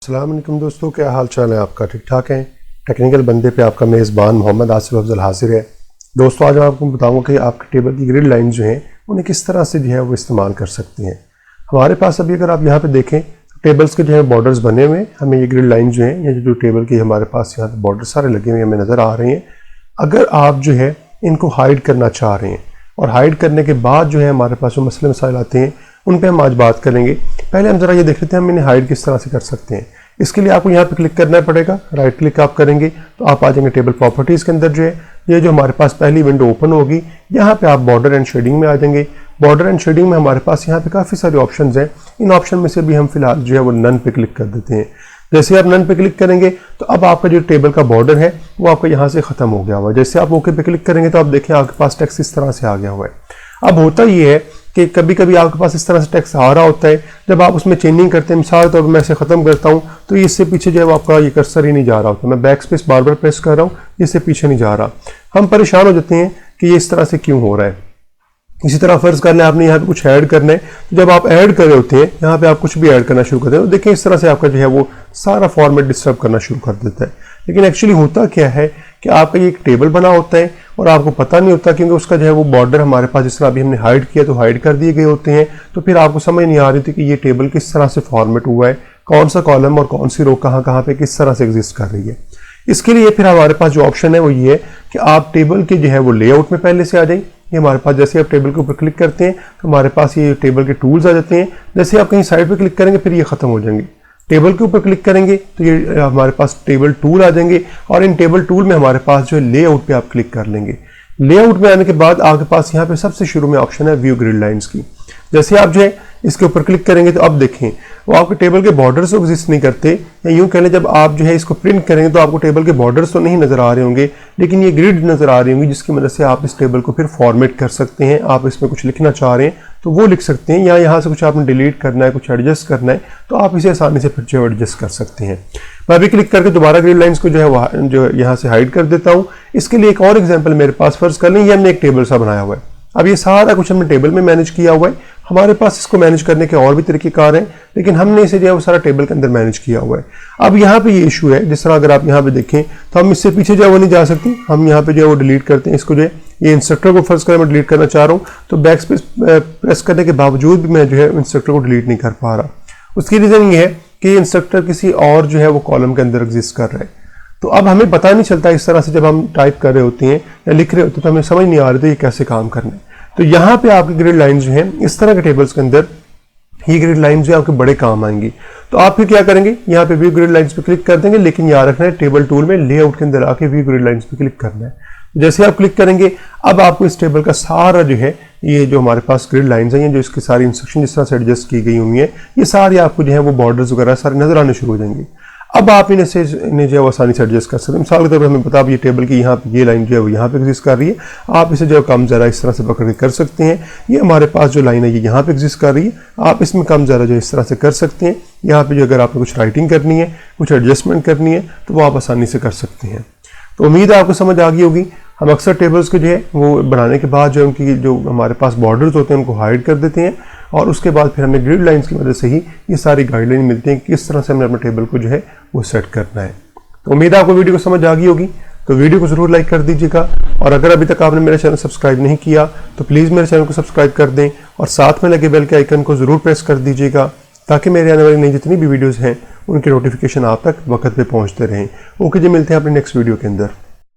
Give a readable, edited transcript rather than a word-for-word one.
अस्सलाम वालेकुम दोस्तों, क्या हाल चाल है आपका? ठीक ठाक है? टेक्निकल बंदे पे आपका मेज़बान मोहम्मद आसिफ अफजल हाजिर है। दोस्तों, आज मैं आपको बताऊंगा कि आपके टेबल की ग्रिड लाइन जो हैं उन्हें किस तरह से जो है वो इस्तेमाल कर सकते हैं। हमारे पास अभी अगर आप यहाँ पे देखें तो टेबल्स के जो है बॉर्डर्स बने हुए हैं। हमें ये ग्रिड लाइन जो है या जो टेबल की हमारे पास यहाँ पे बॉर्डर सारे लगे हुए हमें नज़र आ रहे हैं। अगर आप जो है इनको हाइड करना चाह रहे हैं और हाइड करने के बाद जो है हमारे पास जो मसले मसाइल आते हैं उन पर हम आज बात करेंगे। पहले हम ज़रा ये देख लेते हैं हम इन्हें हाइड किस तरह से कर सकते हैं। इसके लिए आपको यहाँ पे क्लिक करना पड़ेगा। राइट क्लिक आप करेंगे तो आप आ जाएंगे टेबल प्रॉपर्टीज़ के अंदर। जो है ये जो हमारे पास पहली विंडो ओपन होगी, यहाँ पे आप बॉर्डर एंड शेडिंग में आ जाएंगे। बॉर्डर एंड शेडिंग में हमारे पास यहाँ पे काफ़ी सारे ऑप्शंस हैं। इन ऑप्शन में से भी हम फिलहाल जो है वो नन पे क्लिक कर देते हैं। जैसे आप नन पे क्लिक करेंगे तो अब आपका जो टेबल का बॉर्डर है वो आपका यहाँ से ख़त्म हो गया हुआ है। जैसे आप ओके पे क्लिक करेंगे तो आप देखें आपके पास टेक्स्ट इस तरह से आ गया हुआ है। अब होता ये है कि कभी कभी आपके पास इस तरह से टेक्स्ट आ रहा होता है, जब आप उसमें चेंजिंग करते हैं, मिसाल तौर पर मैं इसे ख़त्म करता हूँ तो इससे पीछे जो है आपका ये कर्सर ही नहीं जा रहा होता। मैं बैक स्पेस बार बार प्रेस कर रहा हूँ, इससे पीछे नहीं जा रहा। हम परेशान हो जाते हैं कि ये इस तरह से क्यों हो रहा है। इसी तरह फ़र्ज़ करना है आपने यहाँ पे कुछ ऐड करना है, तो जब आप ऐड कर रहे होते हैं यहाँ पे आप कुछ भी ऐड करना शुरू करते हैं तो देखिए इस तरह से आपका जो है वो सारा फॉर्मेट डिस्टर्ब करना शुरू कर देता है। लेकिन एक्चुअली होता क्या है कि आपका ये एक टेबल बना होता है और आपको पता नहीं होता, क्योंकि उसका जो है वो बॉर्डर हमारे पास जिस तरह अभी हमने हाइड किया तो हाइड कर दिए गए होते हैं। तो फिर आपको समझ नहीं आ रही थी कि ये टेबल किस तरह से फॉर्मेट हुआ है, कौन सा कॉलम और कौन सी रो कहाँ कहाँ पे किस तरह से एग्जिस्ट कर रही है। इसके लिए फिर हमारे पास जो ऑप्शन है वो ये है कि आप टेबल के जो है वो लेआउट में पहले से आ जाए। ये हमारे पास जैसे आप टेबल के ऊपर क्लिक करते हैं तो हमारे पास ये टेबल के टूल्स आ जाते हैं। जैसे आप कहीं साइड पे क्लिक करेंगे फिर ये खत्म हो जाएंगे। टेबल के ऊपर क्लिक करेंगे तो ये हमारे पास टेबल टूल आ जाएंगे और इन टेबल टूल में हमारे पास जो है लेआउट पे आप क्लिक कर लेंगे। लेआउट में आने के बाद आपके पास यहाँ पे सबसे शुरू में ऑप्शन है व्यू ग्रिड लाइंस की। जैसे आप जो है इसके ऊपर क्लिक करेंगे तो अब देखें वो आपके टेबल के बॉर्डर्स तो एग्जिस्ट नहीं करते, या यूँ कह लें जब आप जो है इसको प्रिंट करेंगे तो आपको टेबल के बॉर्डर्स तो नहीं नज़र आ रहे होंगे, लेकिन ये ग्रिड नज़र आ रही होंगी जिसकी मदद से आप इस टेबल को फिर फॉर्मेट कर सकते हैं। आप इसमें कुछ लिखना चाह रहे हैं तो वो लिख सकते हैं, या यहाँ से कुछ आपने डिलीट करना है, कुछ एडजस्ट करना है तो आप इसे आसानी से फिर जो एडजस्ट कर सकते हैं। मैं अभी क्लिक करके दोबारा ग्रिड लाइंस को जो है जो यहाँ से हाइड कर देता हूँ। इसके लिए एक और एग्जाम्पल मेरे पास फ़र्ज़ कर लें, ये हमने एक टेबल सा बनाया हुआ है। अब ये सारा कुछ हमने टेबल में मैनेज किया हुआ है। हमारे पास इसको मैनेज करने के और भी तरीक़ेकार हैं, लेकिन हमने इसे जो है वो सारा टेबल के अंदर मैनेज किया हुआ है। अब यहाँ पे ये इशू है, जिस तरह अगर आप यहाँ पे देखें तो हम इससे पीछे जो है वो नहीं जा सकते। हम यहाँ पे जो है वो डिलीट करते हैं इसको, जो है ये इंस्ट्रक्टर को फ़र्ज़ कर मैं डिलीट करना चाह रहा हूँ तो बैक स्पेस प्रेस करने के बावजूद भी मैं जो है इंस्ट्रक्टर को डिलीट नहीं कर पा रहा। उसकी रीज़न ये है कि इंस्ट्रक्टर किसी और जो है वो कॉलम के अंदर एग्जिस्ट कर रहा है। तो अब हमें पता नहीं चलता इस तरह से, जब हम टाइप कर रहे होते हैं या लिख रहे होते हैं तो हमें समझ नहीं आ रही थी ये कैसे काम करना है। तो यहाँ पे आपकी ग्रिड लाइंस जो हैं इस तरह के टेबल्स के अंदर ये ग्रिड लाइंस जो है आपके बड़े काम आएंगी। तो आप फिर क्या करेंगे, यहाँ पे व्यू ग्रिड लाइंस पे क्लिक कर देंगे, लेकिन याद रखना है टेबल टूल में लेआउट के अंदर आके व्यू ग्रिड लाइंस पे क्लिक करना है। जैसे आप क्लिक करेंगे अब आपको इस टेबल का सारा जो है ये जो हमारे पास ग्रिड लाइंस हैं, जो इसकी सारी इंस्ट्रक्शन जिस तरह से एडजस्ट की गई हुई हैं, ये सारी आपको जो है वो बॉर्डर्स वगैरह सारे नजर आने शुरू हो जाएंगे। अब आप इन्हें जो है वो आसानी से एडजस्ट कर सकते हैं। मिसाल के तौर पर हमें पता ये टेबल की यहाँ पे ये लाइन जो है वो यहाँ पे एग्जिस्ट कर रही है, आप इसे जो है कम ज़्यादा इस तरह से पकड़ के कर सकते हैं। ये हमारे पास जो लाइन है ये यहाँ पे एग्जिस्ट कर रही है, आप इसमें कम ज़्यादा जो इस तरह से कर सकते हैं। यहाँ पे जो अगर आपने कुछ राइटिंग करनी है, कुछ एडजस्टमेंट करनी है तो वो आप आसानी से कर सकते हैं। तो उम्मीद है आपको समझ आ गई होगी। हम अक्सर टेबल्स को जो है वो बनाने के बाद जो उनकी जो हमारे पास बॉर्डर्स होते हैं उनको हाइड कर देते हैं और उसके बाद फिर हमें ग्रिड लाइंस की मदद से ही ये सारी गाइडलाइन मिलती हैं कि किस तरह से हमें अपने टेबल को जो है वो सेट करना है। तो उम्मीद है आपको वीडियो को समझ आ गई होगी। तो वीडियो को ज़रूर लाइक कर दीजिएगा और अगर अभी तक आपने मेरा चैनल सब्सक्राइब नहीं किया तो प्लीज़ मेरे चैनल को सब्सक्राइब कर दें और साथ में लगे बेल के आइकन को ज़रूर प्रेस कर दीजिएगा ताकि मेरे आने वाली नई जितनी भी वीडियोज़ हैं उनके नोटिफिकेशन आप तक वक्त पे पहुँचते रहें। ओके जी, मिलते हैं अपने नेक्स्ट वीडियो के अंदर।